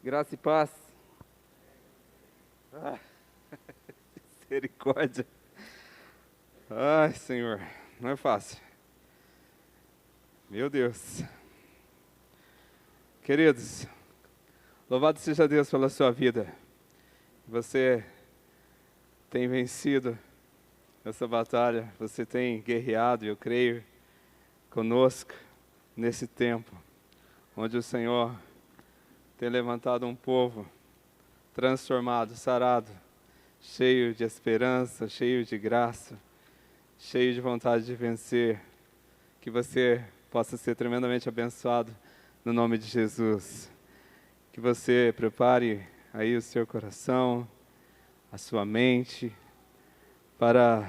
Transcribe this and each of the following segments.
Graça e paz. Misericórdia. Ai, Senhor, não é fácil. Meu Deus. Queridos, louvado seja Deus pela sua vida. Você tem vencido essa batalha, você tem guerreado, eu creio, conosco nesse tempo, onde o Senhor tem levantado um povo transformado, sarado, cheio de esperança, cheio de graça, cheio de vontade de vencer. Que você possa ser tremendamente abençoado no nome de Jesus. Que você prepare aí o seu coração, a sua mente, para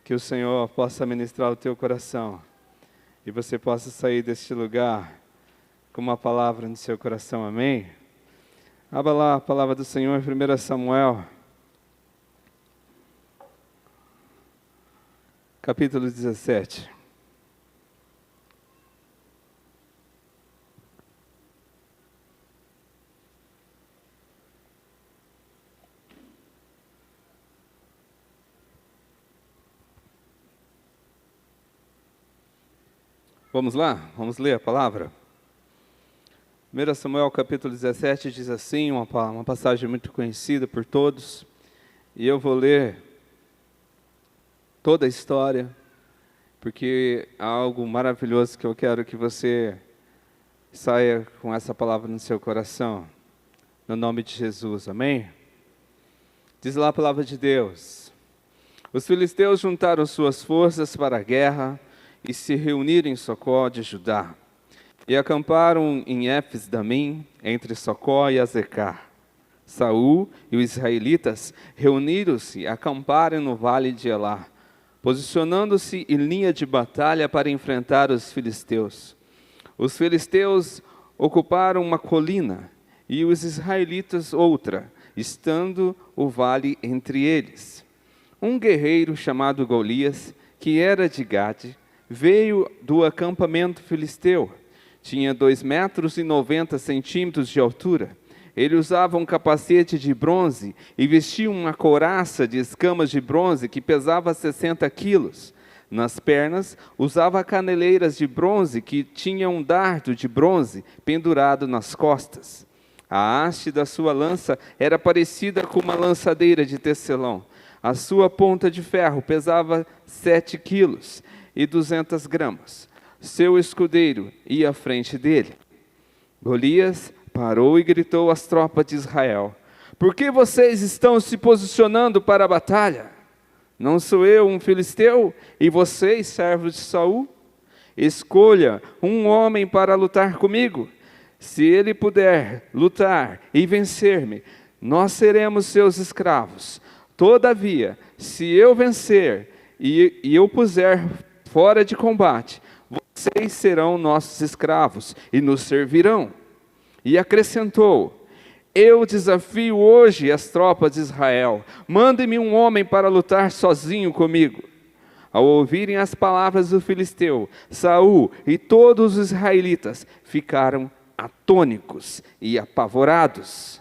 que o Senhor possa ministrar o teu coração e você possa sair deste lugar com uma palavra no seu coração, amém? Abra lá a palavra do Senhor em 1 Samuel, capítulo 17. Vamos lá? Vamos ler a palavra? 1 Samuel capítulo 17 diz assim, uma passagem muito conhecida por todos, e eu vou ler toda a história, porque há algo maravilhoso que eu quero que você saia com essa palavra no seu coração, no nome de Jesus, amém? Diz lá a palavra de Deus: os filisteus juntaram suas forças para a guerra e se reuniram em Socó de Judá. E acamparam em Éfes-Damim, entre Socó e Azecá. Saul e os israelitas reuniram-se e acamparam no vale de Elá, posicionando-se em linha de batalha para enfrentar os filisteus. Os filisteus ocuparam uma colina e os israelitas outra, estando o vale entre eles. Um guerreiro chamado Golias, que era de Gade, veio do acampamento filisteu. Tinha 2,90 metros de altura. Ele usava um capacete de bronze e vestia uma couraça de escamas de bronze que pesava 60 quilos. Nas pernas, usava caneleiras de bronze que tinham um dardo de bronze pendurado nas costas. A haste da sua lança era parecida com uma lançadeira de tecelão. A sua ponta de ferro pesava 7 quilos e 200 gramas. Seu escudeiro ia à frente dele. Golias parou e gritou às tropas de Israel: por que vocês estão se posicionando para a batalha? Não sou eu um filisteu e vocês servos de Saul? Escolha um homem para lutar comigo. Se ele puder lutar e vencer-me, nós seremos seus escravos. Todavia, se eu vencer e eu puser fora de combate, vocês serão nossos escravos e nos servirão. E acrescentou: eu desafio hoje as tropas de Israel. Mande-me um homem para lutar sozinho comigo. Ao ouvirem as palavras do filisteu, Saul e todos os israelitas ficaram atônicos e apavorados.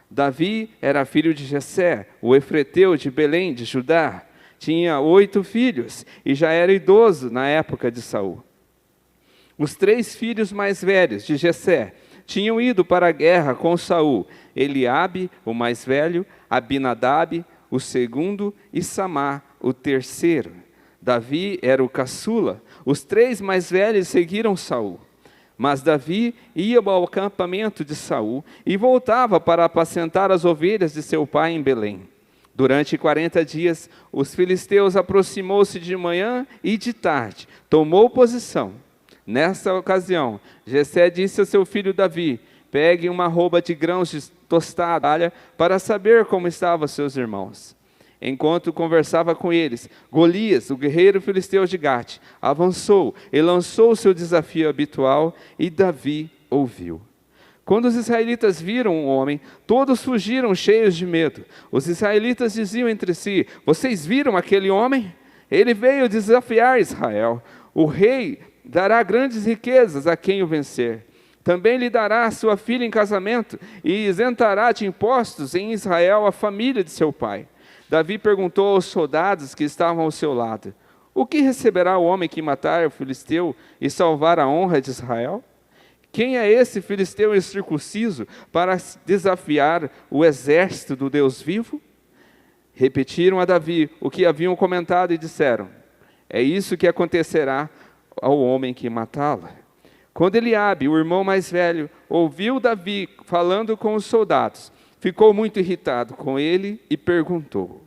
Davi era filho de Jessé, o efreteu de Belém de Judá. Tinha 8 filhos e já era idoso na época de Saul. Os 3 filhos mais velhos de Jessé tinham ido para a guerra com Saul: Eliabe, o mais velho, Abinadab, o segundo, e Samá, o terceiro. Davi era o caçula. Os 3 mais velhos seguiram Saul. Mas Davi ia ao acampamento de Saul e voltava para apacentar as ovelhas de seu pai em Belém. Durante 40 dias, os filisteus aproximou-se de manhã e de tarde, tomou posição. Nessa ocasião, Jessé disse ao seu filho Davi: pegue uma arroba de grãos tostada para saber como estavam seus irmãos. Enquanto conversava com eles, Golias, o guerreiro filisteu de Gate, avançou e lançou seu desafio habitual, e Davi ouviu. Quando os israelitas viram o homem, todos fugiram cheios de medo. Os israelitas diziam entre si: vocês viram aquele homem? Ele veio desafiar Israel. O rei dará grandes riquezas a quem o vencer. Também lhe dará sua filha em casamento e isentará de impostos em Israel a família de seu pai. Davi perguntou aos soldados que estavam ao seu lado: o que receberá o homem que matar o filisteu e salvar a honra de Israel? Quem é esse filisteu incircunciso para desafiar o exército do Deus vivo? Repetiram a Davi o que haviam comentado e disseram: é isso que acontecerá ao homem que matá-lo. Quando Eliabe, o irmão mais velho, ouviu Davi falando com os soldados, ficou muito irritado com ele e perguntou: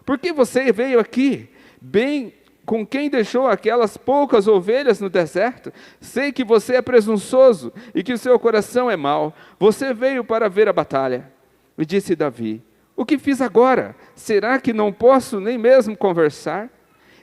por que você veio aqui? Bem, com quem deixou aquelas poucas ovelhas no deserto? Sei que você é presunçoso e que o seu coração é mau. Você veio para ver a batalha. E disse Davi: o que fiz agora? Será que não posso nem mesmo conversar?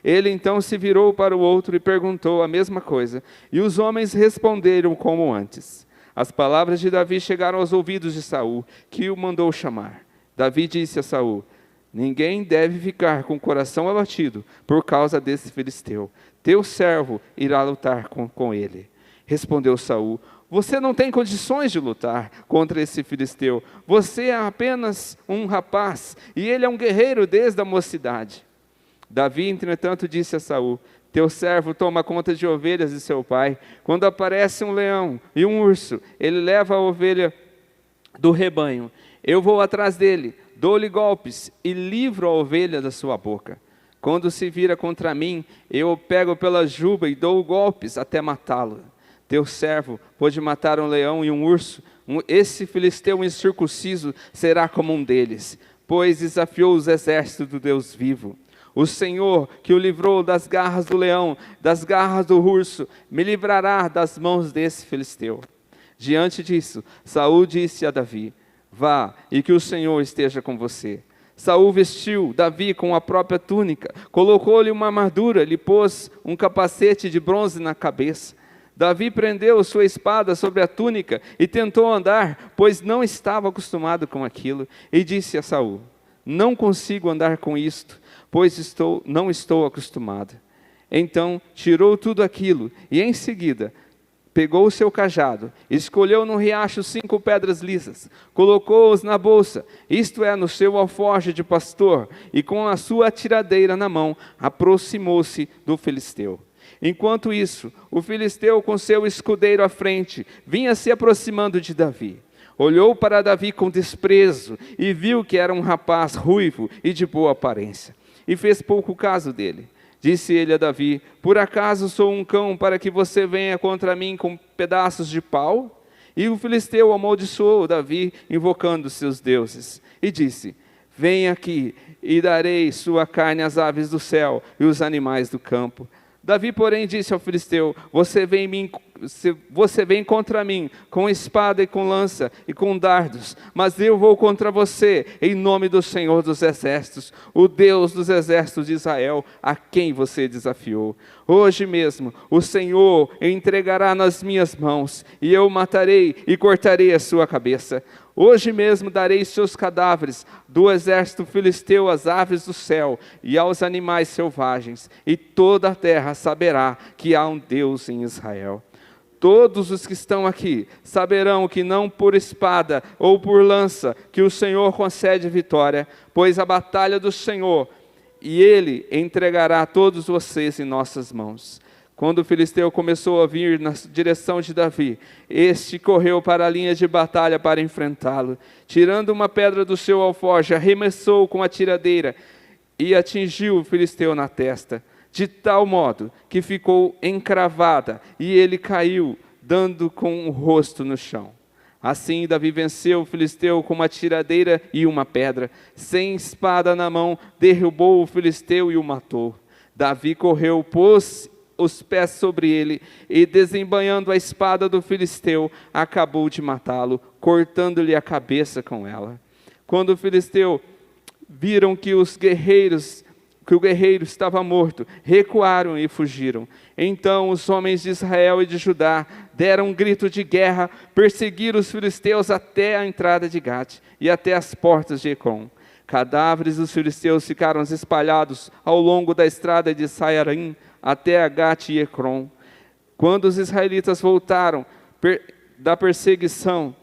Ele então se virou para o outro e perguntou a mesma coisa, e os homens responderam como antes. As palavras de Davi chegaram aos ouvidos de Saul, que o mandou chamar. Davi disse a Saul: ninguém deve ficar com o coração abatido por causa desse filisteu. Teu servo irá lutar com ele. Respondeu Saul: você não tem condições de lutar contra esse filisteu. Você é apenas um rapaz, e ele é um guerreiro desde a mocidade. Davi, entretanto, disse a Saul: teu servo toma conta de ovelhas de seu pai. Quando aparece um leão e um urso, ele leva a ovelha do rebanho. Eu vou atrás dele, dou-lhe golpes e livro a ovelha da sua boca. Quando se vira contra mim, eu o pego pela juba e dou golpes até matá-lo. Teu servo pôde matar um leão e um urso. Esse filisteu incircunciso será como um deles, pois desafiou os exércitos do Deus vivo. O Senhor, que o livrou das garras do leão, das garras do urso, me livrará das mãos desse filisteu. Diante disso, Saul disse a Davi: vá, e que o Senhor esteja com você. Saul vestiu Davi com a própria túnica, colocou-lhe uma armadura, lhe pôs um capacete de bronze na cabeça. Davi prendeu sua espada sobre a túnica e tentou andar, pois não estava acostumado com aquilo, e disse a Saul: não consigo andar com isto, pois não estou acostumado. Então tirou tudo aquilo e em seguida pegou o seu cajado, escolheu no riacho 5 pedras lisas, colocou-os na bolsa, isto é, no seu alforje de pastor, e com a sua tiradeira na mão, aproximou-se do filisteu. Enquanto isso, o filisteu com seu escudeiro à frente, vinha se aproximando de Davi. Olhou para Davi com desprezo e viu que era um rapaz ruivo e de boa aparência, e fez pouco caso dele. Disse ele a Davi: por acaso sou um cão para que você venha contra mim com pedaços de pau? E o filisteu amaldiçoou Davi, invocando seus deuses, e disse: vem aqui, e darei sua carne às aves do céu e os animais do campo. Davi, porém, disse ao filisteu: você vem contra mim com espada e com lança e com dardos, mas eu vou contra você em nome do Senhor dos exércitos, o Deus dos exércitos de Israel, a quem você desafiou. Hoje mesmo o Senhor entregará nas minhas mãos, e eu o matarei e cortarei a sua cabeça. Hoje mesmo darei seus cadáveres do exército filisteu às aves do céu e aos animais selvagens, e toda a terra saberá que há um Deus em Israel. Todos os que estão aqui saberão que não por espada ou por lança que o Senhor concede vitória, pois a batalha do Senhor, e Ele entregará todos vocês em nossas mãos. Quando o filisteu começou a vir na direção de Davi, este correu para a linha de batalha para enfrentá-lo. Tirando uma pedra do seu alforje, arremessou com a tiradeira e atingiu o filisteu na testa, de tal modo que ficou encravada, e ele caiu, dando com o rosto no chão. Assim Davi venceu o filisteu com uma tiradeira e uma pedra. Sem espada na mão, derrubou o filisteu e o matou. Davi correu, pôs os pés sobre ele, e desembainhando a espada do filisteu, acabou de matá-lo, cortando-lhe a cabeça com ela. Quando o filisteu viram que o guerreiro estava morto, recuaram e fugiram. Então os homens de Israel e de Judá deram um grito de guerra, perseguiram os filisteus até a entrada de Gate e até as portas de Ecrom. Cadáveres dos filisteus ficaram espalhados ao longo da estrada de Saarim até a Gate e Ecrom. Quando os israelitas voltaram, da perseguição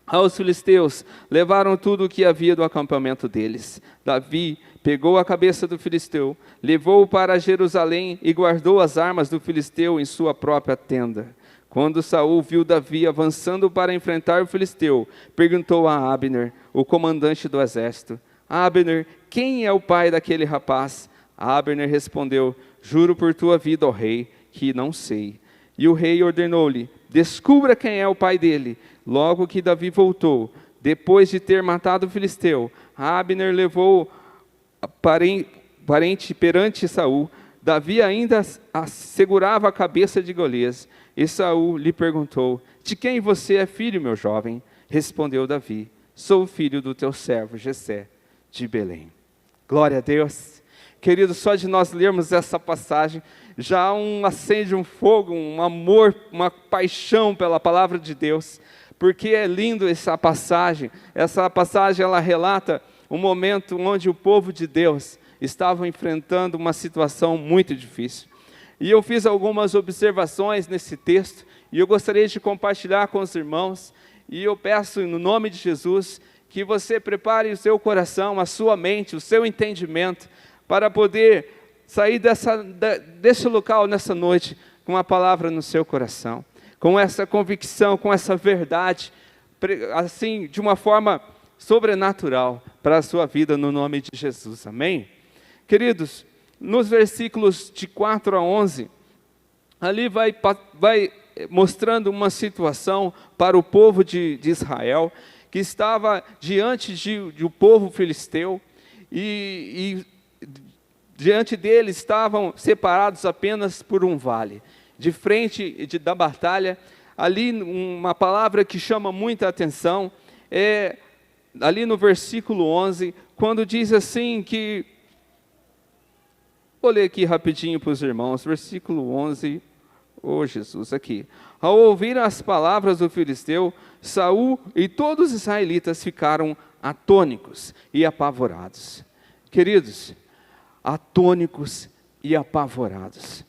aos filisteus, levaram tudo o que havia do acampamento deles. Davi pegou a cabeça do filisteu, levou-o para Jerusalém e guardou as armas do filisteu em sua própria tenda. Quando Saul viu Davi avançando para enfrentar o filisteu, perguntou a Abner, o comandante do exército: Abner, quem é o pai daquele rapaz? Abner respondeu: juro por tua vida, ó rei, que não sei. E o rei ordenou-lhe: descubra quem é o pai dele. Logo que Davi voltou, depois de ter matado o filisteu, Abner levou parente perante Saul. Davi ainda segurava a cabeça de Golias. E Saul lhe perguntou: de quem você é filho, meu jovem? Respondeu Davi: sou filho do teu servo Jessé, de Belém. Glória a Deus. Querido, só de nós lermos essa passagem, já acende um fogo, um amor, uma paixão pela palavra de Deus, porque é lindo essa passagem. Essa passagem, ela relata um momento onde o povo de Deus estava enfrentando uma situação muito difícil. E eu fiz algumas observações nesse texto, e eu gostaria de compartilhar com os irmãos, e eu peço no nome de Jesus, que você prepare o seu coração, a sua mente, o seu entendimento, para poder sair desse local nessa noite, com a palavra no seu coração, com essa convicção, com essa verdade, assim, de uma forma sobrenatural, para a sua vida, no nome de Jesus, amém? Queridos, nos versículos de 4 a 11, ali vai mostrando uma situação para o povo de Israel, que estava diante do povo filisteu, e diante dele estavam separados apenas por um vale. De frente da batalha, ali uma palavra que chama muita atenção, é ali no versículo 11, quando diz assim que, vou ler aqui rapidinho para os irmãos, versículo 11, Jesus, aqui. Ao ouvir as palavras do filisteu, Saul e todos os israelitas ficaram atônicos e apavorados. Queridos, atônicos e apavorados.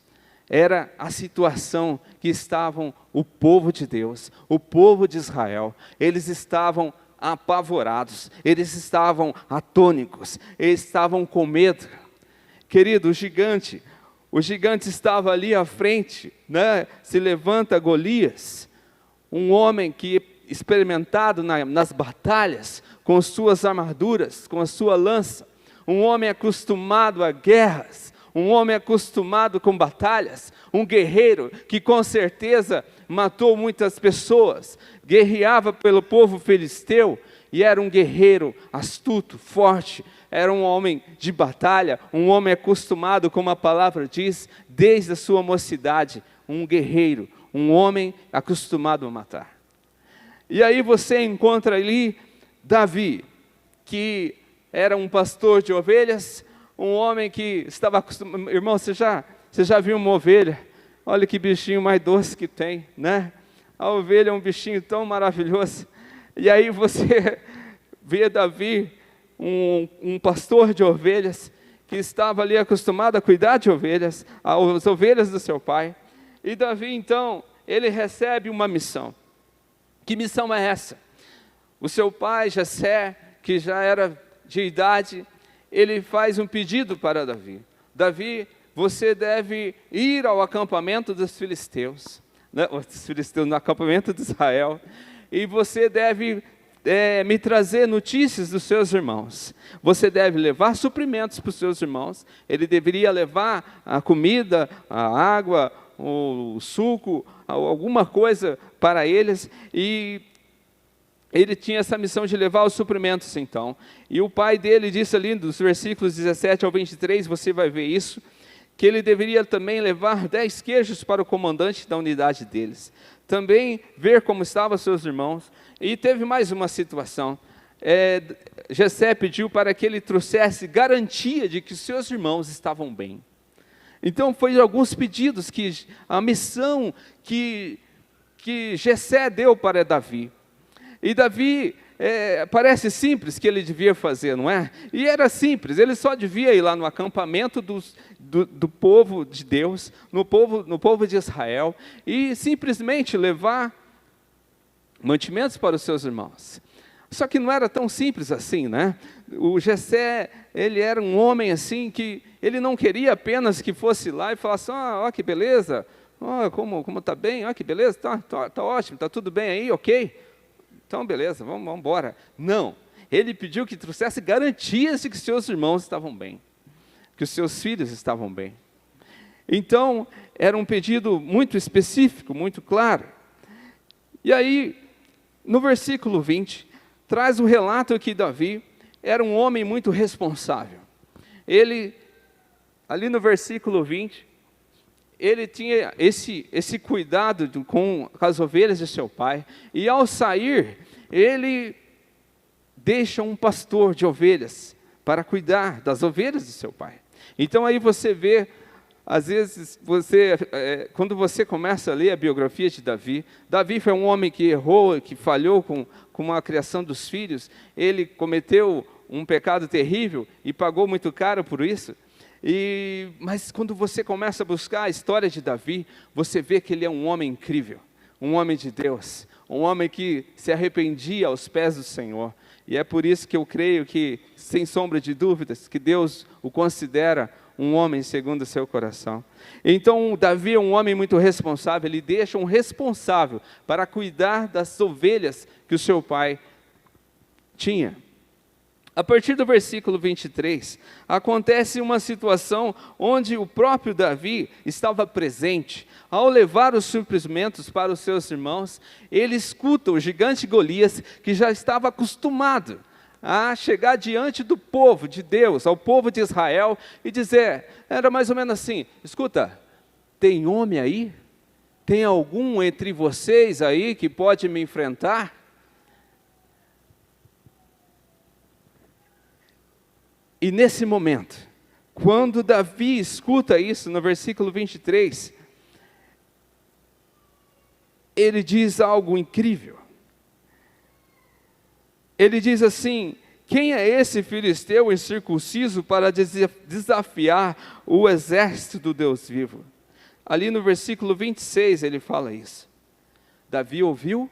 Era a situação que estavam o povo de Deus, o povo de Israel. Eles estavam apavorados, eles estavam atônicos, eles estavam com medo. Querido, o gigante estava ali à frente, né? Se levanta Golias, um homem que experimentado nas batalhas, com suas armaduras, com a sua lança, um homem acostumado a guerras, um homem acostumado com batalhas, um guerreiro que com certeza matou muitas pessoas, guerreava pelo povo filisteu, e era um guerreiro astuto, forte, era um homem de batalha, um homem acostumado, como a palavra diz, desde a sua mocidade, um guerreiro, um homem acostumado a matar. E aí você encontra ali Davi, que era um pastor de ovelhas, um homem que estava acostumado. Irmão, você já viu uma ovelha? Olha que bichinho mais doce que tem, né? A ovelha é um bichinho tão maravilhoso. E aí você vê Davi, um pastor de ovelhas, que estava ali acostumado a cuidar de ovelhas, as ovelhas do seu pai. E Davi, então, ele recebe uma missão. Que missão é essa? O seu pai, Jessé, que já era de idade, ele faz um pedido para Davi. Davi, você deve ir ao acampamento dos filisteus, né? No acampamento de Israel, e você deve me trazer notícias dos seus irmãos. Você deve levar suprimentos para os seus irmãos. Ele deveria levar a comida, a água, o suco, alguma coisa para eles, e ele tinha essa missão de levar os suprimentos então. E o pai dele disse ali, dos versículos 17 ao 23, você vai ver isso, que ele deveria também levar 10 queijos para o comandante da unidade deles. Também ver como estavam seus irmãos. E teve mais uma situação. Jessé pediu para que ele trouxesse garantia de que seus irmãos estavam bem. Então foi alguns pedidos, a missão que Jessé deu para Davi. E Davi, parece simples que ele devia fazer, não é? E era simples, ele só devia ir lá no acampamento do povo de Deus, no povo de Israel, e simplesmente levar mantimentos para os seus irmãos. Só que não era tão simples assim, né? O Jessé, ele era um homem assim que ele não queria apenas que fosse lá e falasse: ó, que beleza, como está bem, que beleza, tá ótimo, está tudo bem aí, ok? Então, beleza, vamos embora. Não, ele pediu que trouxesse garantias de que seus irmãos estavam bem, que os seus filhos estavam bem. Então, era um pedido muito específico, muito claro. E aí, no versículo 20, traz o relato que Davi era um homem muito responsável. Ele, ali no versículo 20, ele tinha esse cuidado com as ovelhas de seu pai, e ao sair, ele deixa um pastor de ovelhas para cuidar das ovelhas de seu pai. Então aí você vê, às vezes, quando você começa a ler a biografia de Davi, Davi foi um homem que errou, que falhou com a criação dos filhos, ele cometeu um pecado terrível e pagou muito caro por isso. Mas quando você começa a buscar a história de Davi, você vê que ele é um homem incrível, um homem de Deus, um homem que se arrependia aos pés do Senhor. E é por isso que eu creio que, sem sombra de dúvidas, que Deus o considera um homem segundo o seu coração. Então, Davi é um homem muito responsável, ele deixa um responsável para cuidar das ovelhas que o seu pai tinha. A partir do versículo 23, acontece uma situação onde o próprio Davi estava presente. Ao levar os suprimentos para os seus irmãos, ele escuta o gigante Golias, que já estava acostumado a chegar diante do povo de Deus, ao povo de Israel, e dizer, era mais ou menos assim: escuta, tem homem aí? Tem algum entre vocês aí que pode me enfrentar? E nesse momento, quando Davi escuta isso, no versículo 23, ele diz algo incrível. Ele diz assim: quem é esse filisteu incircunciso para desafiar o exército do Deus vivo? Ali no versículo 26 ele fala isso. Davi ouviu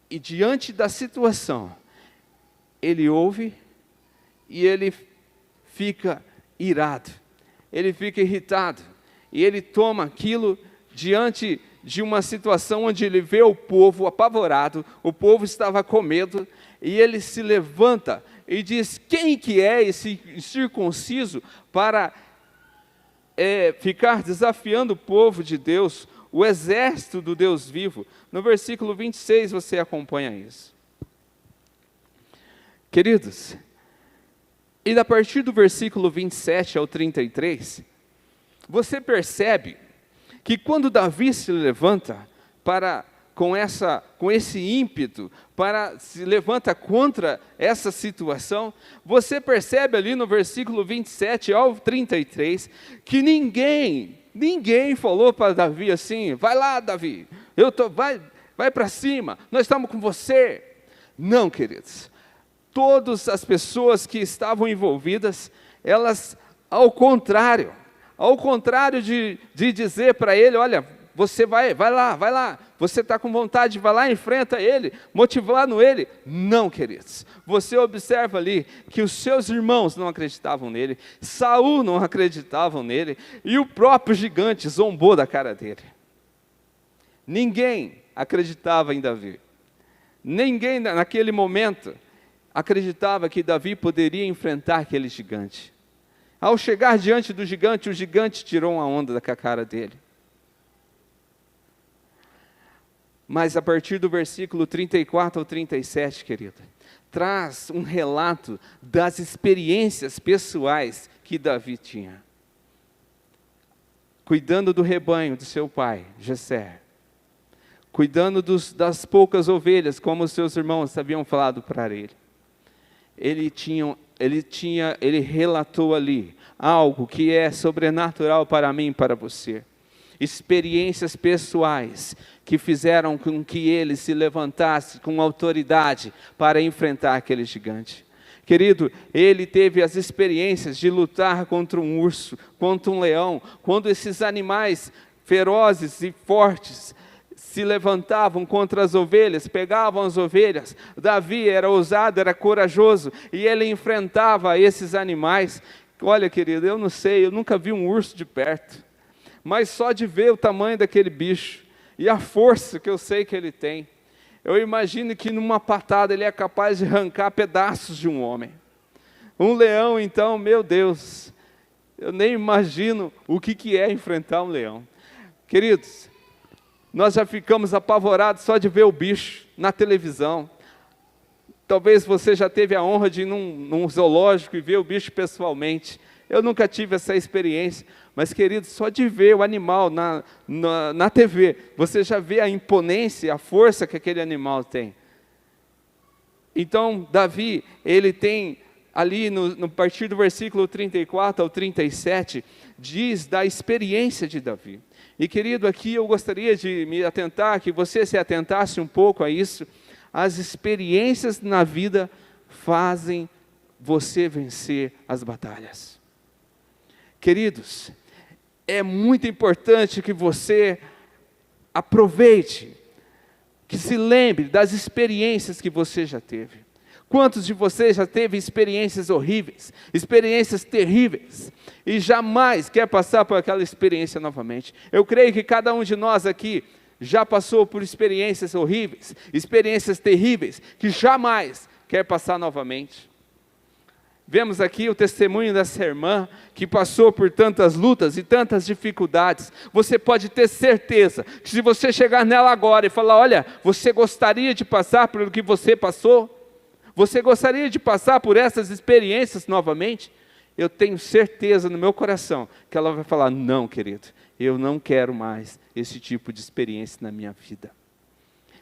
e diante da situação, ele ouve e ele fica irado, ele fica irritado, e ele toma aquilo diante de uma situação onde ele vê o povo apavorado, o povo estava com medo, e ele se levanta e diz: quem que é esse incircunciso para ficar desafiando o povo de Deus, o exército do Deus vivo? No versículo 26 você acompanha isso. Queridos, e a partir do versículo 27 ao 33, você percebe que quando Davi se levanta com esse ímpeto, se levanta contra essa situação, você percebe ali no versículo 27 ao 33, que ninguém falou para Davi assim: vai lá, Davi, vai para cima, nós estamos com você. Não, queridos. Todas as pessoas que estavam envolvidas, elas, ao contrário de dizer para ele: olha, você vai lá, você está com vontade, vai lá, enfrenta ele, motivando ele. Não, queridos, você observa ali que os seus irmãos não acreditavam nele, Saul não acreditava nele, e o próprio gigante zombou da cara dele. Ninguém acreditava em Davi, ninguém naquele momento acreditava que Davi poderia enfrentar aquele gigante. Ao chegar diante do gigante, o gigante tirou uma onda da cara dele. Mas a partir do versículo 34 ao 37, querida, traz um relato das experiências pessoais que Davi tinha. Cuidando do rebanho do seu pai, Jessé. Cuidando das poucas ovelhas, como os seus irmãos haviam falado para ele. Ele relatou ali algo que é sobrenatural para mim e para você. Experiências pessoais que fizeram com que ele se levantasse com autoridade para enfrentar aquele gigante. Querido, ele teve as experiências de lutar contra um urso, contra um leão, quando esses animais ferozes e fortes se levantavam contra as ovelhas, pegavam as ovelhas. Davi era ousado, era corajoso, e ele enfrentava esses animais. Olha, querido, eu não sei, eu nunca vi um urso de perto, mas só de ver o tamanho daquele bicho, e a força que eu sei que ele tem, eu imagino que numa patada ele é capaz de arrancar pedaços de um homem. Um leão, então, meu Deus, eu nem imagino o que é enfrentar um leão. Queridos, nós já ficamos apavorados só de ver o bicho na televisão. Talvez você já teve a honra de ir num zoológico e ver o bicho pessoalmente. Eu nunca tive essa experiência, mas, querido, só de ver o animal na TV, você já vê a imponência, a força que aquele animal tem. Então, Davi, ele tem ali, no partir do versículo 34 ao 37, diz da experiência de Davi. E, querido, aqui eu gostaria de me atentar, que você se atentasse um pouco a isso. As experiências na vida fazem você vencer as batalhas. Queridos, é muito importante que você aproveite, que se lembre das experiências que você já teve. Quantos de vocês já teve experiências horríveis, experiências terríveis, e jamais quer passar por aquela experiência novamente? Eu creio que cada um de nós aqui já passou por experiências horríveis, experiências terríveis, que jamais quer passar novamente. Vemos aqui o testemunho dessa irmã, que passou por tantas lutas e tantas dificuldades. Você pode ter certeza, que se você chegar nela agora e falar, olha, você gostaria de passar pelo que você passou? Você gostaria de passar por essas experiências novamente? Eu tenho certeza no meu coração, que ela vai falar, não, querido, eu não quero mais esse tipo de experiência na minha vida.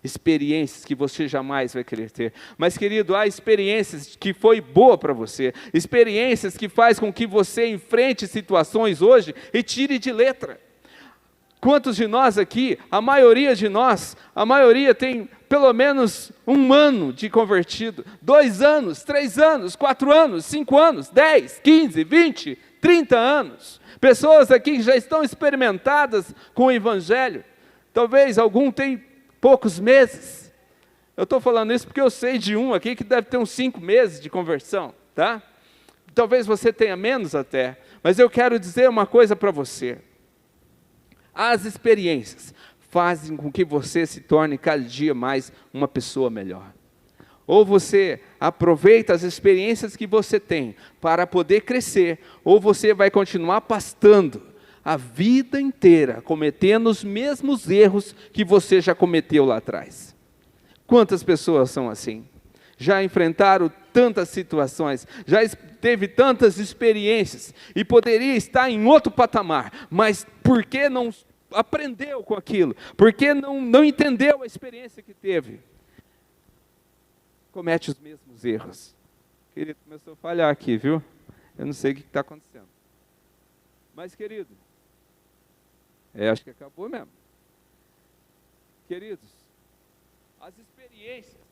Experiências que você jamais vai querer ter. Mas, querido, há experiências que foi boa para você, experiências que faz com que você enfrente situações hoje e tire de letra. Quantos de nós aqui, a maioria de nós, a maioria tem pelo menos 1 ano de convertido, 2 anos, 3 anos, 4 anos, 5 anos, 10, 15, 20, 30 anos. Pessoas aqui que já estão experimentadas com o Evangelho. Talvez algum tenha poucos meses. Eu estou falando isso porque eu sei de um aqui que deve ter uns 5 meses de conversão, tá? Talvez você tenha menos até, mas eu quero dizer uma coisa para você. As experiências fazem com que você se torne cada dia mais uma pessoa melhor. Ou você aproveita as experiências que você tem para poder crescer, ou você vai continuar pastando a vida inteira, cometendo os mesmos erros que você já cometeu lá atrás. Quantas pessoas são assim? Já enfrentaram tantas situações, já teve tantas experiências, e poderia estar em outro patamar, mas por que não aprendeu com aquilo? Por que não entendeu a experiência que teve? Comete os mesmos erros. Querido, começou a falhar aqui, viu? Eu não sei o que está acontecendo. Mas, querido, acho que acabou mesmo. Queridos, as experiências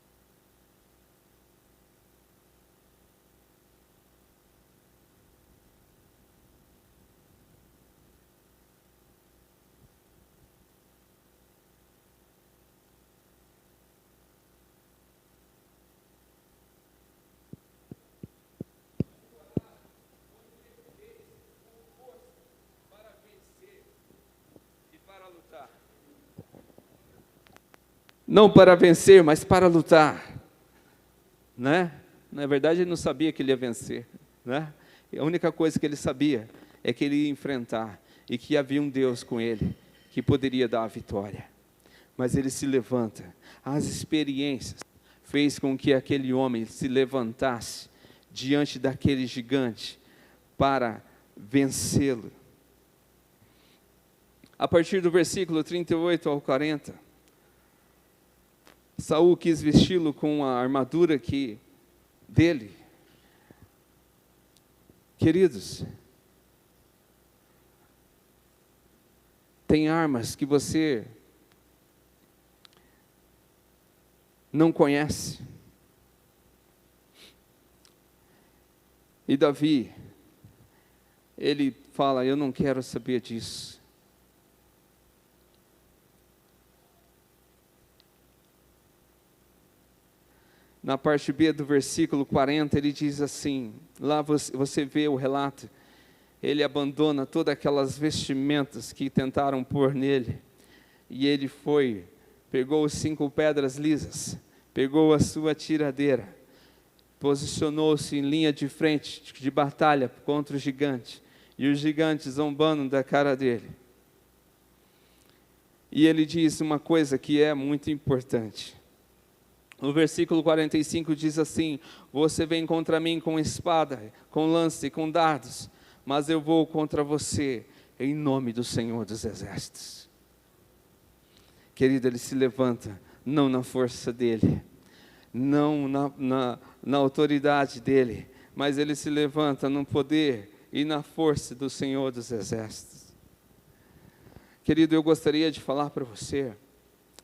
não para vencer, mas para lutar, né? Na verdade, ele não sabia que ele ia vencer, né? A única coisa que ele sabia é que ele ia enfrentar e que havia um Deus com ele que poderia dar a vitória. Mas ele se levanta. As experiências fez com que aquele homem se levantasse diante daquele gigante para vencê-lo. A partir do versículo 38 ao 40, Saul quis vesti-lo com a armadura dele. Queridos, tem armas que você não conhece. E Davi, ele fala, eu não quero saber disso. Na parte B do versículo 40, ele diz assim, lá você vê o relato, ele abandona todas aquelas vestimentas que tentaram pôr nele, e ele pegou as 5 pedras lisas, pegou a sua tiradeira, posicionou-se em linha de frente, de batalha contra o gigante, e o gigante zombando da cara dele. E ele diz uma coisa que é muito importante. No versículo 45 diz assim: você vem contra mim com espada, com lança e com dardos, mas eu vou contra você em nome do Senhor dos Exércitos. Querido, ele se levanta, não na força dele, não na autoridade dele, mas ele se levanta no poder e na força do Senhor dos Exércitos. Querido, eu gostaria de falar para você,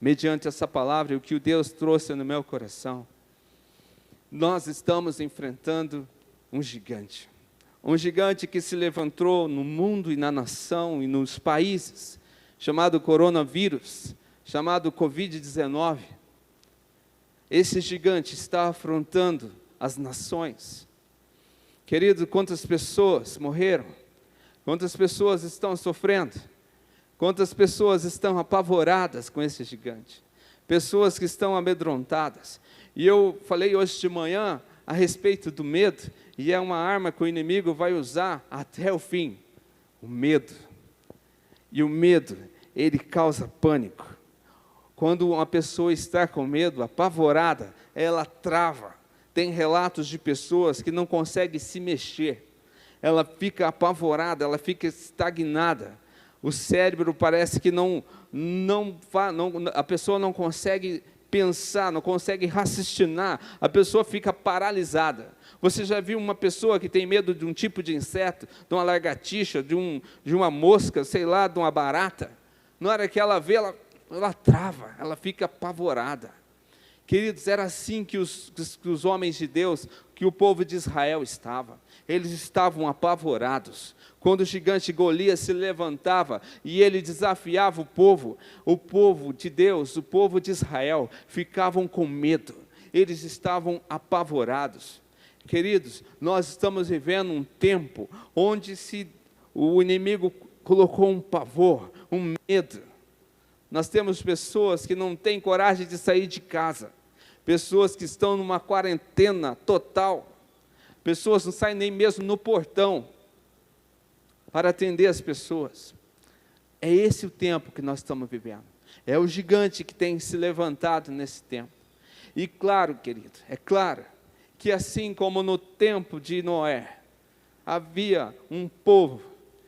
mediante essa palavra, o que o Deus trouxe no meu coração. Nós estamos enfrentando um gigante que se levantou no mundo e na nação e nos países, chamado coronavírus, chamado Covid-19. Esse gigante está afrontando as nações. Querido, quantas pessoas morreram? Quantas pessoas estão sofrendo? Quantas pessoas estão apavoradas com esse gigante? Pessoas que estão amedrontadas. E eu falei hoje de manhã a respeito do medo, e é uma arma que o inimigo vai usar até o fim. O medo. E o medo, ele causa pânico. Quando uma pessoa está com medo, apavorada, ela trava. Tem relatos de pessoas que não conseguem se mexer. Ela fica apavorada, ela fica estagnada. O cérebro parece que a pessoa não consegue pensar, não consegue raciocinar, a pessoa fica paralisada. Você já viu uma pessoa que tem medo de um tipo de inseto, de uma lagartixa, de uma mosca, sei lá, de uma barata? Na hora que ela vê, ela trava, ela fica apavorada. Queridos, era assim que os homens de Deus, que o povo de Israel estava. Eles estavam apavorados. Quando o gigante Golias se levantava e ele desafiava o povo de Deus, o povo de Israel, ficavam com medo. Eles estavam apavorados. Queridos, nós estamos vivendo um tempo onde o inimigo colocou um pavor, um medo. Nós temos pessoas que não têm coragem de sair de casa, pessoas que estão numa quarentena total, pessoas não saem nem mesmo no portão para atender as pessoas. É esse o tempo que nós estamos vivendo. É o gigante que tem se levantado nesse tempo. E claro, querido, é claro que assim como no tempo de Noé, havia um povo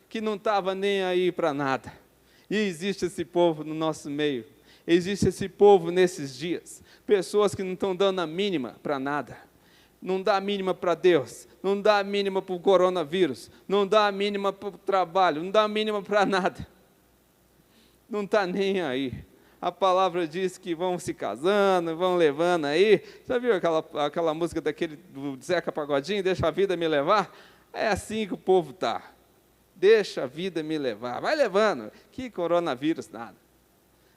que não estava nem aí para nada. E existe esse povo no nosso meio. Existe esse povo nesses dias. Pessoas que não estão dando a mínima para nada. Não dá a mínima para Deus. Não dá a mínima para o coronavírus. Não dá a mínima para o trabalho. Não dá a mínima para nada. Não está nem aí. A palavra diz que vão se casando, vão levando aí. Já viu aquela música do Zeca Pagodinho, Deixa a Vida Me Levar? É assim que o povo está. Deixa a vida me levar. Vai levando. Que coronavírus, nada.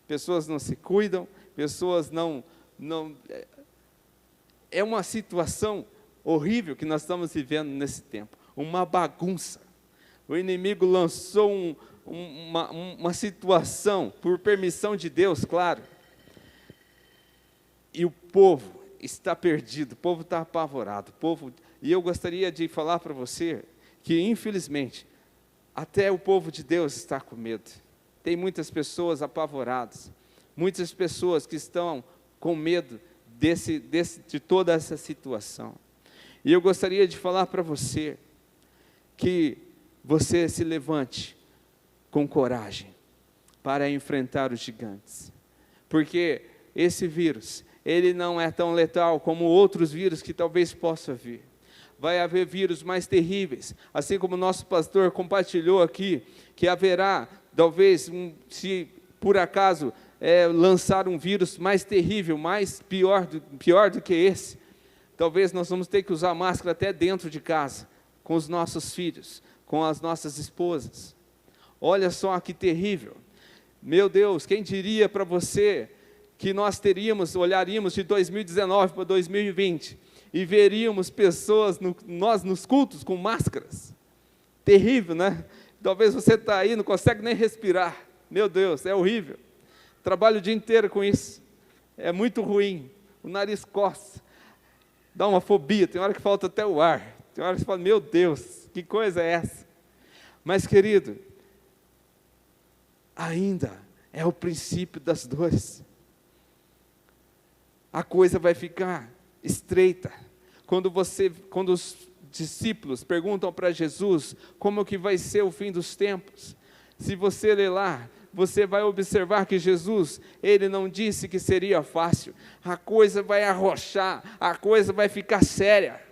Pessoas não se cuidam, pessoas não... É uma situação horrível que nós estamos vivendo nesse tempo. Uma bagunça. O inimigo lançou uma situação, por permissão de Deus, claro. E o povo está perdido, o povo está apavorado. E eu gostaria de falar para você que, infelizmente, até o povo de Deus está com medo. Tem muitas pessoas apavoradas, muitas pessoas que estão com medo de toda essa situação. E eu gostaria de falar para você que você se levante com coragem para enfrentar os gigantes. Porque esse vírus, ele não é tão letal como outros vírus que talvez possa vir. Vai haver vírus mais terríveis, assim como o nosso pastor compartilhou aqui, que haverá, talvez, se por acaso lançar um vírus mais terrível, pior do que esse, talvez nós vamos ter que usar máscara até dentro de casa, com os nossos filhos, com as nossas esposas. Olha só que terrível. Meu Deus, quem diria para você que nós olharíamos de 2019 para 2020 e veríamos pessoas, nós nos cultos com máscaras. Terrível, né? Talvez você está aí, não consegue nem respirar. Meu Deus, é horrível. Trabalho o dia inteiro com isso. É muito ruim. O nariz coça. Dá uma fobia. Tem hora que falta até o ar. Tem hora que você fala, meu Deus, que coisa é essa? Mas, querido, ainda é o princípio das dores. A coisa vai ficar estreita. Quando os discípulos perguntam para Jesus como que vai ser o fim dos tempos, se você ler lá, você vai observar que Jesus, ele não disse que seria fácil. A coisa vai arrochar, a coisa vai ficar séria.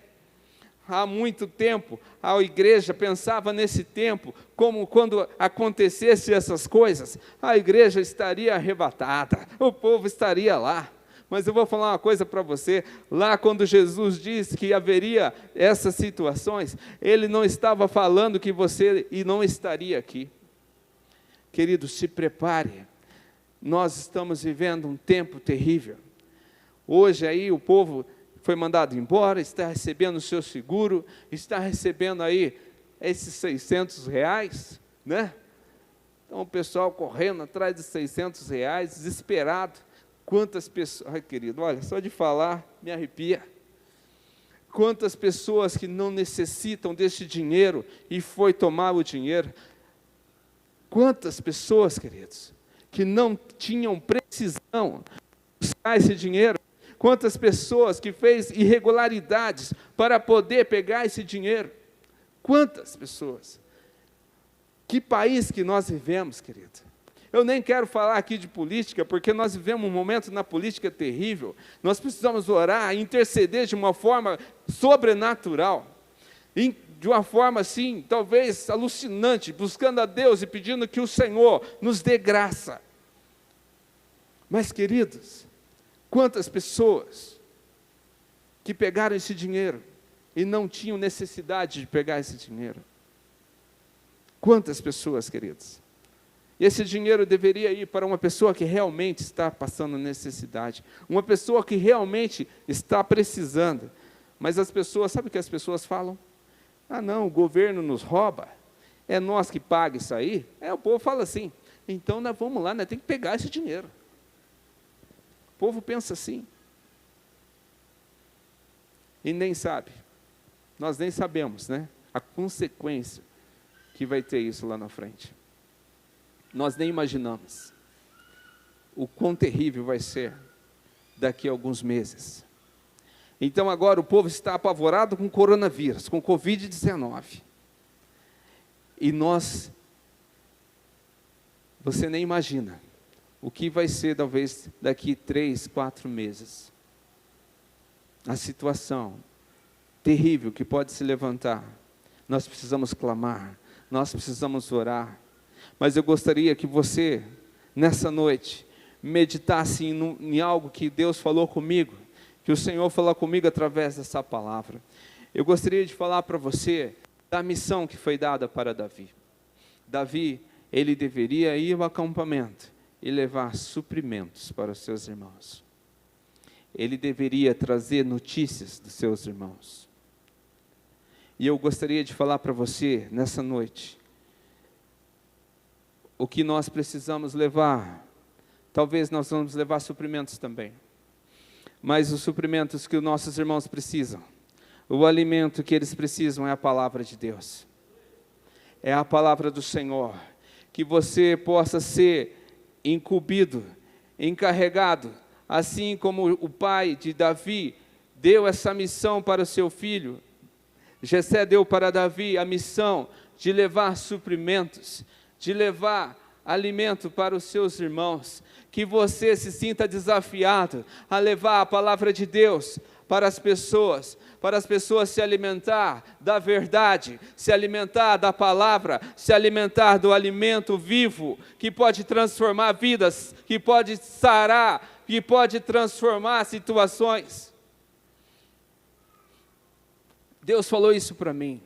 Há muito tempo, a igreja pensava nesse tempo, como quando acontecesse essas coisas, a igreja estaria arrebatada, o povo estaria lá. Mas eu vou falar uma coisa para você, lá quando Jesus disse que haveria essas situações, ele não estava falando que você não estaria aqui. Querido, se prepare, nós estamos vivendo um tempo terrível. Hoje aí o povo foi mandado embora, está recebendo o seu seguro, está recebendo aí esses R$600, né? Então o pessoal correndo atrás de R$600, desesperado. Quantas pessoas, ai querido, olha, só de falar me arrepia. Quantas pessoas que não necessitam desse dinheiro e foi tomar o dinheiro. Quantas pessoas, queridos, que não tinham precisão de buscar esse dinheiro. Quantas pessoas que fez irregularidades para poder pegar esse dinheiro. Quantas pessoas. Que país que nós vivemos, querido. Eu nem quero falar aqui de política, porque nós vivemos um momento na política terrível. Nós precisamos orar, interceder de uma forma sobrenatural. De uma forma assim, talvez alucinante, buscando a Deus e pedindo que o Senhor nos dê graça. Mas, queridos, quantas pessoas que pegaram esse dinheiro e não tinham necessidade de pegar esse dinheiro? Quantas pessoas, queridos? E esse dinheiro deveria ir para uma pessoa que realmente está passando necessidade, uma pessoa que realmente está precisando. Mas as pessoas, sabe o que as pessoas falam? Ah não, o governo nos rouba, é nós que paga isso aí? O povo fala assim, então nós vamos lá, nós temos que pegar esse dinheiro. O povo pensa assim. E nem sabe, nós nem sabemos, né? A consequência que vai ter isso lá na frente. Nós nem imaginamos o quão terrível vai ser daqui a alguns meses. Então agora o povo está apavorado com coronavírus, com Covid-19. E você nem imagina o que vai ser talvez daqui 3, 4 meses. A situação terrível que pode se levantar. Nós precisamos clamar, nós precisamos orar. Mas eu gostaria que você, nessa noite, meditasse em algo que Deus falou comigo, que o Senhor falou comigo através dessa palavra. Eu gostaria de falar para você da missão que foi dada para Davi. Davi, ele deveria ir ao acampamento e levar suprimentos para os seus irmãos. Ele deveria trazer notícias dos seus irmãos. E eu gostaria de falar para você, nessa noite, o que nós precisamos levar. Talvez nós vamos levar suprimentos também. Mas os suprimentos que os nossos irmãos precisam, o alimento que eles precisam é a palavra de Deus. É a palavra do Senhor. Que você possa ser incumbido, encarregado, assim como o pai de Davi deu essa missão para o seu filho. Jessé deu para Davi a missão de levar suprimentos, de levar alimento para os seus irmãos, que você se sinta desafiado a levar a palavra de Deus para as pessoas se alimentar da verdade, se alimentar da palavra, se alimentar do alimento vivo, que pode transformar vidas, que pode sarar, que pode transformar situações. Deus falou isso para mim,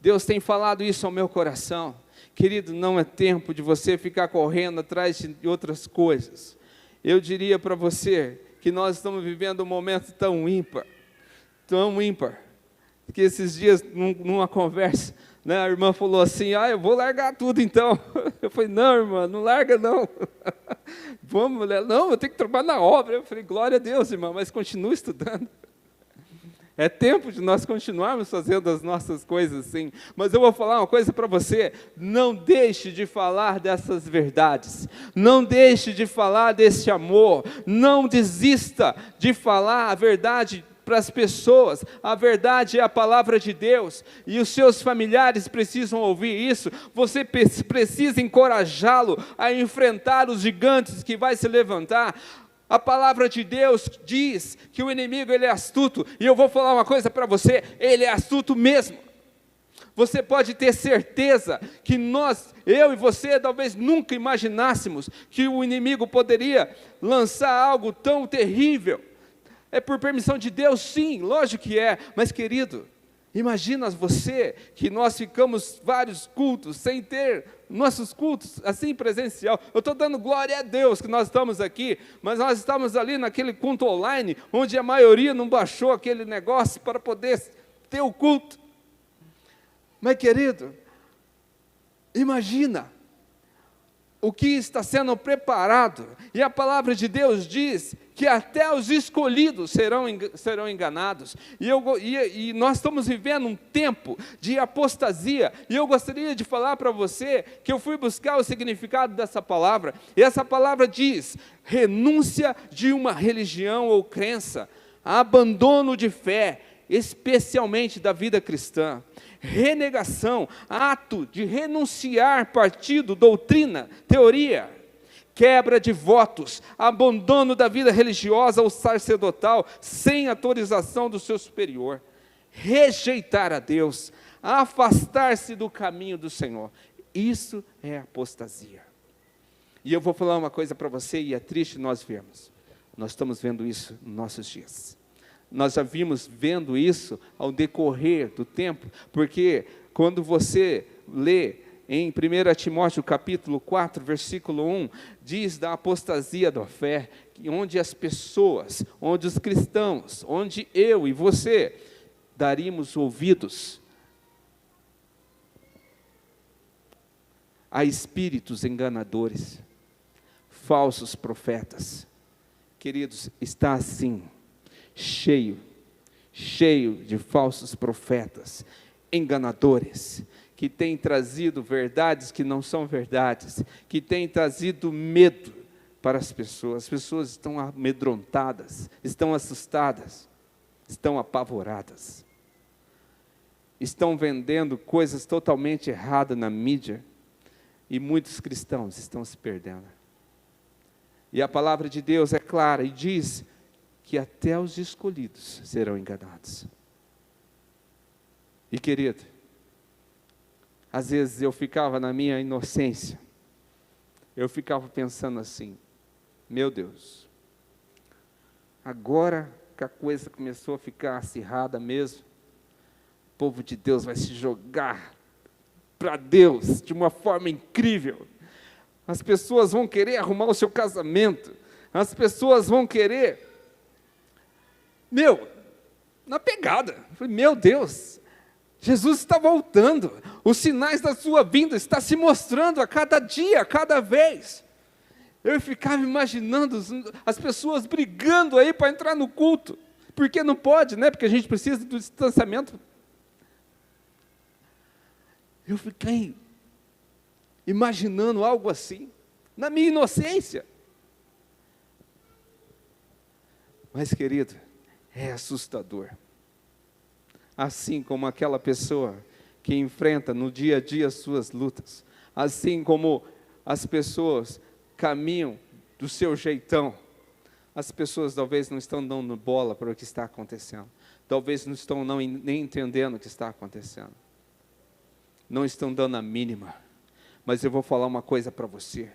Deus tem falado isso ao meu coração. Querido, não é tempo de você ficar correndo atrás de outras coisas. Eu diria para você que nós estamos vivendo um momento tão ímpar, que esses dias, numa conversa, né, a irmã falou assim, eu vou largar tudo então. Eu falei, não, irmã, não larga não. Vamos, mulher, não, eu tenho que trabalhar na obra. Eu falei, glória a Deus, irmã, mas continue estudando. É tempo de nós continuarmos fazendo as nossas coisas, sim. Mas eu vou falar uma coisa para você, não deixe de falar dessas verdades, não deixe de falar desse amor, não desista de falar a verdade para as pessoas. A verdade é a palavra de Deus, e os seus familiares precisam ouvir isso. Você precisa encorajá-lo a enfrentar os gigantes que vai se levantar. A palavra de Deus diz que o inimigo ele é astuto, e eu vou falar uma coisa para você, ele é astuto mesmo. Você pode ter certeza que eu e você, talvez nunca imaginássemos que o inimigo poderia lançar algo tão terrível. É por permissão de Deus, sim, lógico que é, mas querido, imagina você que nós ficamos vários cultos sem ter nossos cultos assim presencial. Eu estou dando glória a Deus que nós estamos aqui, mas nós estamos ali naquele culto online, onde a maioria não baixou aquele negócio para poder ter o culto. Mas querido, imagina o que está sendo preparado, e a palavra de Deus diz que até os escolhidos serão enganados, e nós estamos vivendo um tempo de apostasia, e eu gostaria de falar para você, que eu fui buscar o significado dessa palavra, e essa palavra diz, renúncia de uma religião ou crença, abandono de fé, especialmente da vida cristã, renegação, ato de renunciar partido, doutrina, teoria, quebra de votos, abandono da vida religiosa ou sacerdotal, sem autorização do seu superior, rejeitar a Deus, afastar-se do caminho do Senhor. Isso é apostasia. E eu vou falar uma coisa para você, e é triste nós vermos. Nós estamos vendo isso nos nossos dias. Nós já vimos vendo isso ao decorrer do tempo, porque quando você lê em 1 Timóteo capítulo 4, versículo 1, diz da apostasia da fé, onde as pessoas, onde os cristãos, onde eu e você daríamos ouvidos a espíritos enganadores, falsos profetas. Queridos, está assim, cheio de falsos profetas, enganadores, que têm trazido verdades que não são verdades, que têm trazido medo para as pessoas estão amedrontadas, estão assustadas, estão apavoradas, estão vendendo coisas totalmente erradas na mídia, e muitos cristãos estão se perdendo. E a palavra de Deus é clara, e diz que até os escolhidos serão enganados. E querido, às vezes eu ficava na minha inocência, eu ficava pensando assim, meu Deus, agora que a coisa começou a ficar acirrada mesmo, o povo de Deus vai se jogar para Deus de uma forma incrível, as pessoas vão querer arrumar o seu casamento, as pessoas vão querer, na pegada, meu Deus, Jesus está voltando, os sinais da sua vinda estão se mostrando a cada dia, a cada vez. Eu ficava imaginando as pessoas brigando aí para entrar no culto, porque não pode, né? Porque a gente precisa do distanciamento. Eu fiquei imaginando algo assim, na minha inocência. Mas, querido, é assustador. Assim como aquela pessoa que enfrenta no dia a dia as suas lutas, assim como as pessoas caminham do seu jeitão, as pessoas talvez não estão dando bola para o que está acontecendo, talvez não estão nem entendendo o que está acontecendo, não estão dando a mínima, mas eu vou falar uma coisa para você,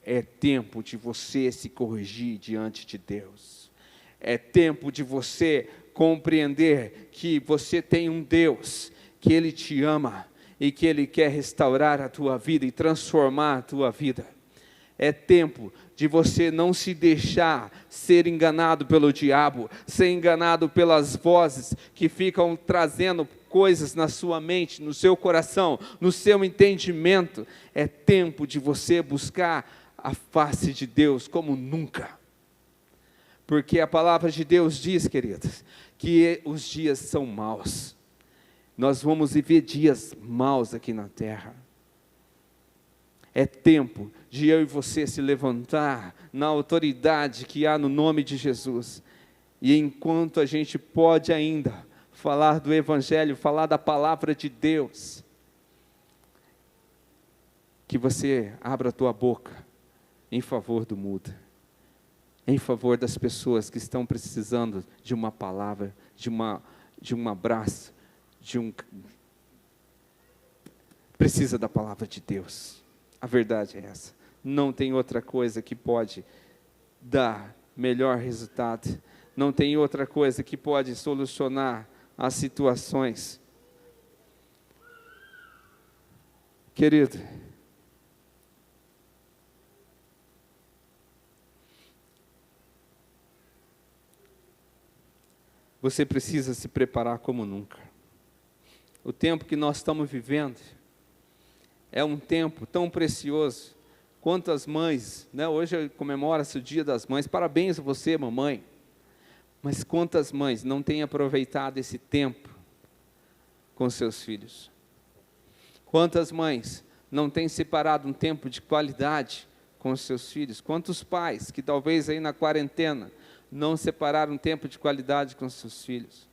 é tempo de você se corrigir diante de Deus, é tempo de você compreender que você tem um Deus, que Ele te ama, e que Ele quer restaurar a tua vida, e transformar a tua vida. É tempo de você não se deixar ser enganado pelo diabo, ser enganado pelas vozes que ficam trazendo coisas na sua mente, no seu coração, no seu entendimento. É tempo de você buscar a face de Deus como nunca. Porque a palavra de Deus diz, queridos, que os dias são maus. Nós vamos viver dias maus aqui na terra. É tempo de eu e você se levantar na autoridade que há no nome de Jesus. E enquanto a gente pode ainda falar do Evangelho, falar da palavra de Deus, que você abra a tua boca em favor do mudo, em favor das pessoas que estão precisando de uma palavra, de um abraço, precisa da palavra de Deus. A verdade é essa. Não tem outra coisa que pode dar melhor resultado. Não tem outra coisa que pode solucionar as situações. Querido, você precisa se preparar como nunca. O tempo que nós estamos vivendo é um tempo tão precioso. Quantas mães, né? Hoje comemora-se o Dia das Mães. Parabéns a você, mamãe. Mas quantas mães não têm aproveitado esse tempo com seus filhos? Quantas mães não têm separado um tempo de qualidade com os seus filhos? Quantos pais que talvez aí na quarentena não separaram um tempo de qualidade com seus filhos?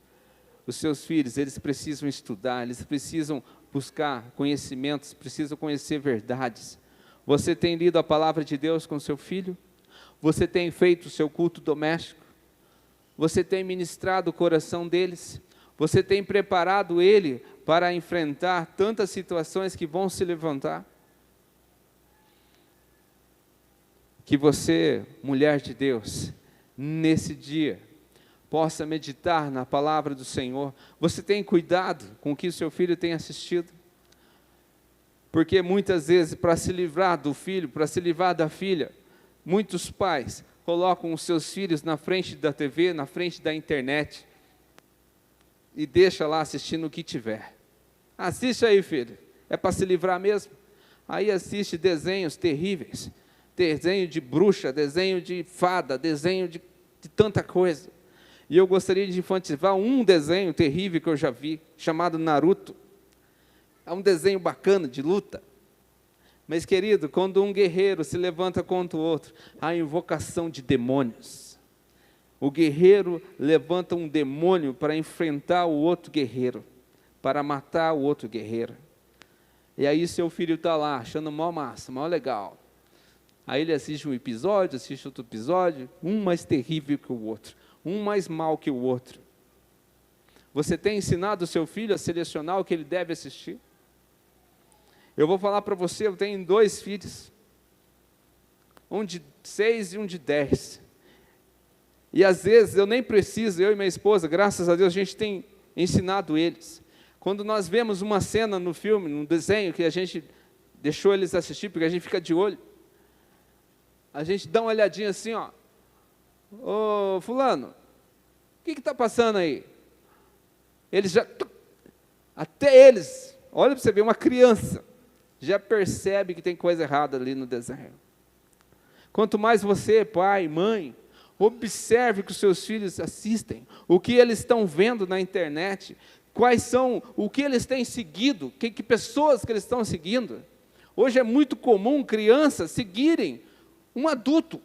Os seus filhos, eles precisam estudar, eles precisam buscar conhecimentos, precisam conhecer verdades. Você tem lido a palavra de Deus com seu filho? Você tem feito o seu culto doméstico? Você tem ministrado o coração deles? Você tem preparado ele para enfrentar tantas situações que vão se levantar? Que você, mulher de Deus, nesse dia, possa meditar na palavra do Senhor. Você tem cuidado com o que o seu filho tem assistido? Porque muitas vezes, para se livrar do filho, para se livrar da filha, muitos pais colocam os seus filhos na frente da TV, na frente da internet, e deixa lá assistindo o que tiver. Assiste aí, filho, é para se livrar mesmo? Aí assiste desenhos terríveis, desenho de bruxa, desenho de fada, desenho de tanta coisa. E eu gostaria de enfatizar um desenho terrível que eu já vi, chamado Naruto. É um desenho bacana, de luta. Mas, querido, quando um guerreiro se levanta contra o outro, há invocação de demônios. O guerreiro levanta um demônio para enfrentar o outro guerreiro, para matar o outro guerreiro. E aí seu filho está lá, achando mó massa, mó legal. Aí ele assiste um episódio, assiste outro episódio, um mais terrível que o outro, um mais mal que o outro. Você tem ensinado o seu filho a selecionar o que ele deve assistir? Eu vou falar para você, eu tenho 2 filhos, um de 6 e um de 10. E às vezes eu nem preciso, eu e minha esposa, graças a Deus, a gente tem ensinado eles. Quando nós vemos uma cena no filme, no desenho, que a gente deixou eles assistir, porque a gente fica de olho, a gente dá uma olhadinha assim, ó. Ô, fulano, o que está passando aí? Eles já, até eles, olha para você ver, uma criança, já percebe que tem coisa errada ali no desenho. Quanto mais você, pai, mãe, observe o que os seus filhos assistem, o que eles estão vendo na internet, quais são, o que eles têm seguido, que pessoas que eles estão seguindo. Hoje é muito comum crianças seguirem um adulto.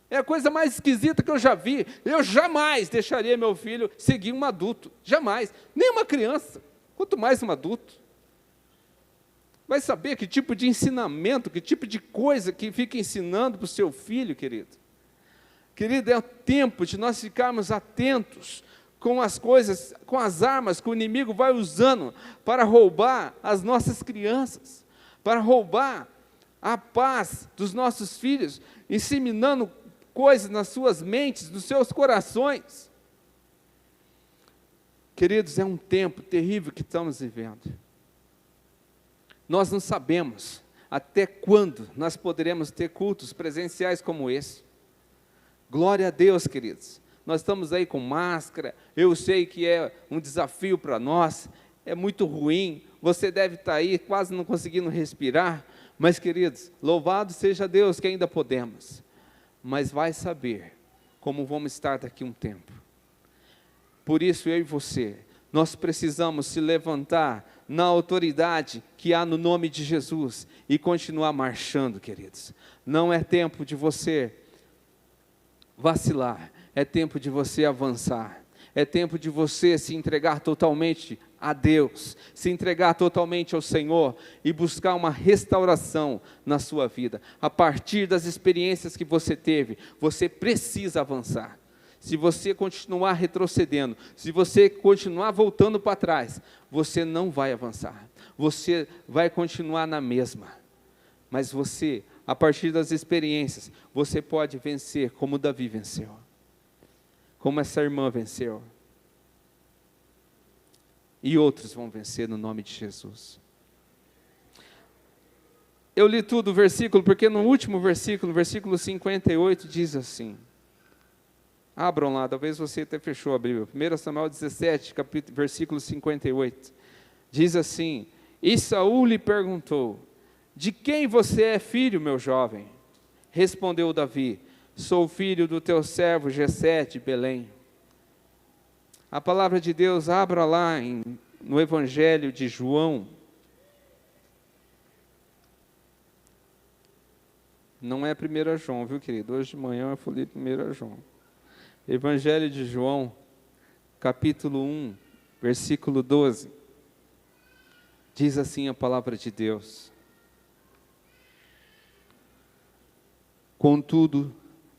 É a coisa mais esquisita que eu já vi. Eu jamais deixaria meu filho seguir um adulto. Jamais. Nem uma criança. Quanto mais um adulto. Vai saber que tipo de ensinamento, que tipo de coisa que fica ensinando para o seu filho, querido. Querido, é o tempo de nós ficarmos atentos com as coisas, com as armas que o inimigo vai usando para roubar as nossas crianças, para roubar a paz dos nossos filhos, inseminando coisas nas suas mentes, nos seus corações. Queridos, é um tempo terrível que estamos vivendo. Nós não sabemos Até quando nós poderemos ter cultos presenciais como esse? Glória a Deus, queridos. Nós estamos aí com máscara, eu sei que é um desafio para nós, é muito ruim, você deve estar aí quase não conseguindo respirar, mas queridos, louvado seja Deus que ainda podemos, mas vai saber como vamos estar daqui a um tempo. Por isso eu e você, nós precisamos se levantar na autoridade que há no nome de Jesus e continuar marchando, queridos. Não é tempo de você vacilar, é tempo de você avançar, é tempo de você se entregar totalmente a Deus, se entregar totalmente ao Senhor e buscar uma restauração na sua vida. A partir das experiências que você teve, você precisa avançar. Se você continuar retrocedendo, se você continuar voltando para trás, você não vai avançar, você vai continuar na mesma. Mas você, a partir das experiências, você pode vencer como Davi venceu, como essa irmã venceu. E outros vão vencer no nome de Jesus. Eu li tudo o versículo, porque no último versículo, versículo 58, diz assim. Abram lá, talvez você até fechou a Bíblia. 1 Samuel 17, versículo 58. Diz assim: E Saul lhe perguntou: De quem você é filho, meu jovem? Respondeu Davi: Sou filho do teu servo Jessé de Belém. A palavra de Deus, abra lá no Evangelho de João. Não é 1 João, viu, querido? Hoje de manhã eu falei 1 João. Evangelho de João, capítulo 1, versículo 12. Diz assim a palavra de Deus: Contudo,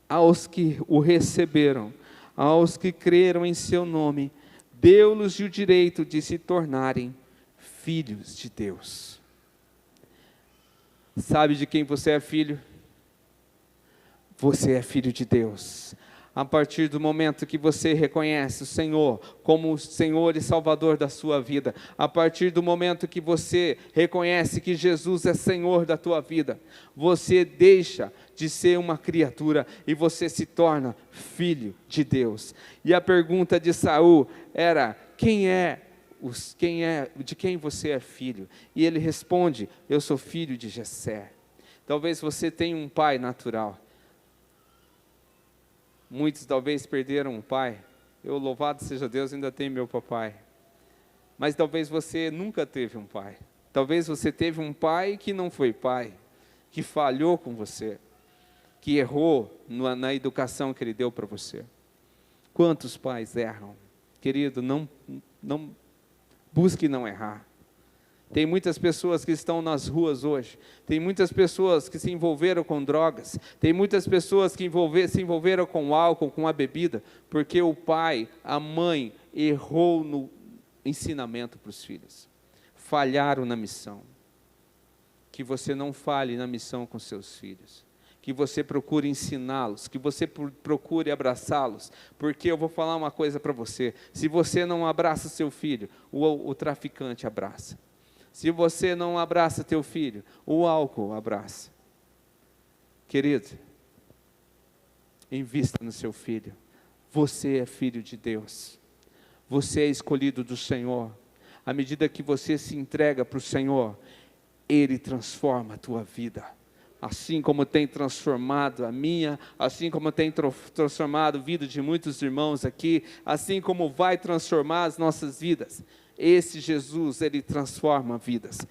aos que o receberam, aos que creram em seu nome, deu-lhes o direito de se tornarem filhos de Deus. Sabe de quem você é filho? Você é filho de Deus. A partir do momento que você reconhece o Senhor como o Senhor e Salvador da sua vida, a partir do momento que você reconhece que Jesus é Senhor da tua vida, você deixa de ser uma criatura e você se torna filho de Deus. E a pergunta de Saul era: de quem você é filho? E ele responde: eu sou filho de Jessé. Talvez você tenha um pai natural. Muitos talvez perderam um pai. Eu, louvado seja Deus, ainda tenho meu papai. Mas talvez você nunca teve um pai. Talvez você teve um pai que não foi pai, que falhou com você, que errou na educação que ele deu para você. Quantos pais erram? Querido, não busque não errar. Tem muitas pessoas que estão nas ruas hoje, tem muitas pessoas que se envolveram com drogas, tem muitas pessoas que se envolveram com álcool, com a bebida, porque o pai, a mãe, errou no ensinamento para os filhos, falharam na missão. Que você não falhe na missão com seus filhos, que você procure ensiná-los, que você procure abraçá-los, porque eu vou falar uma coisa para você: se você não abraça seu filho, o traficante abraça. Se você não abraça teu filho, o álcool abraça. Querido, invista no seu filho. Você é filho de Deus. Você é escolhido do Senhor. À medida que você se entrega para o Senhor, Ele transforma a tua vida. Assim como tem transformado a minha, assim como tem transformado a vida de muitos irmãos aqui, assim como vai transformar as nossas vidas. Esse Jesus, Ele transforma vidas.